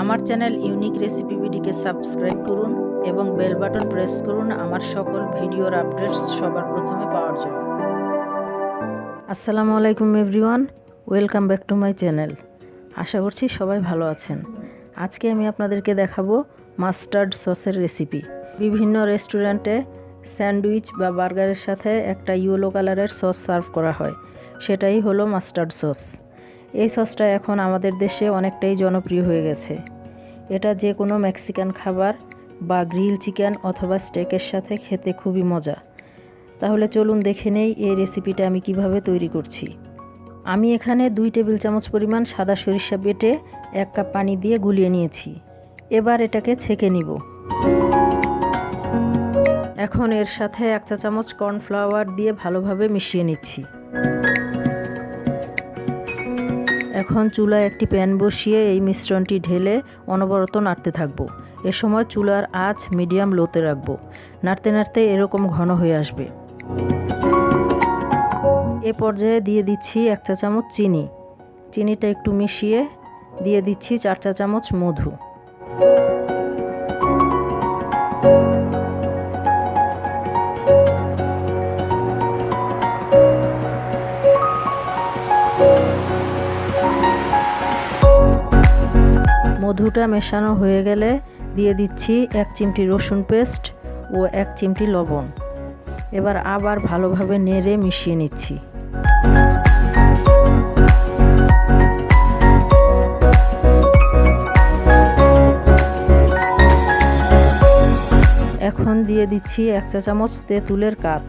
আমার channel unique রেসিপিবিডিকে subscribe করুন এবং বেল বাটন প্রেস করুন আমার সকল ভিডিওর আপডেটস সবার প্রথমে পাওয়ার জন্য। আসসালামু আলাইকুম everyone, welcome back to my channel. আশা করছি সবাই ভালো আছেন। আজকে আমি আপনাদেরকে দেখাবো মাস্টার্ড সসের রেসিপি। বিভিন্ন রেস্টুরেন্টে স্যান্ডউইচ বা বার্গারের সাথে একটা ইয়েলো কালারের সস সার্ভ করা হয়, সেটাই হলো মাস্টার্ড সস। এই সসটা এখন আমাদের দেশে অনেকটাই জনপ্রিয় হয়ে গেছে। এটা যে কোনো মেক্সিকান খাবার বা গ্রিল চিকেন অথবা স্টেকের সাথে খেতে খুবই মজা। তাহলে চলুন দেখে নেই এই রেসিপিটা আমি কিভাবে তৈরি করছি। আমি এখানে 2 টেবিল চামচ পরিমাণ সাদা সরিষা বেটে 1 কাপ পানি দিয়ে গুলিয়ে নিয়েছি। এবার এটাকে ছেঁকে নিব। এখন এর সাথে 1 চা চামচ কর্নফ্লাওয়ার দিয়ে ভালোভাবে মিশিয়ে নিচ্ছি। এখন চুলায় একটি প্যান বসিয়ে এই মিশ্রণটি ঢেলে অনবরত নাড়তে থাকব। এ সময় চুলার আঁচ মিডিয়াম লোতে রাখব। নাড়তে নাড়তে এরকম ঘন হয়ে আসবে। এ পর্যায়ে দিয়ে দিচ্ছি 1 চা চামচ চিনি। চিনিটা একটু মিশিয়ে দিয়ে দিচ্ছি 4 চা চামচ মধু। মধুটা মেশানো হয়ে গেলে দিয়ে দিচ্ছি 1 চিমটি রসুন পেস্ট ও 1 চিমটি লবণ। এবার আবার ভালোভাবে নেড়ে মিশিয়ে নিচ্ছি। এখন দিয়ে দিচ্ছি 1 চা চামচ তেঁতুলের কাত।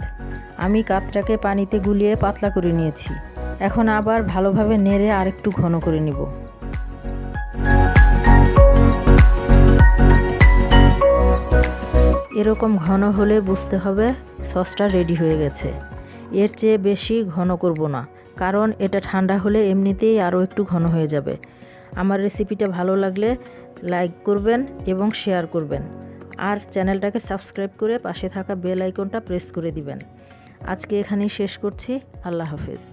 আমি কাতটাকে পানিতে গুলিয়ে পাতলা করে নিয়েছি। এখন আবার ভালোভাবে নেড়ে আরেকটু ঘন করে নিব। এরকম ঘন হলে বুঝতে হবে সসটা রেডি হয়ে গেছে। এর চেয়ে বেশি ঘন করব না, কারণ এটা ঠান্ডা হলে এমনিতেই আরও একটু ঘন হয়ে যাবে। আমার রেসিপিটা ভালো লাগলে লাইক করবেন এবং শেয়ার করবেন, আর চ্যানেলটাকে সাবস্ক্রাইব করে পাশে থাকা বেল আইকনটা প্রেস করে দিবেন। আজকে এখানেই শেষ করছি। আল্লাহ হাফেজ।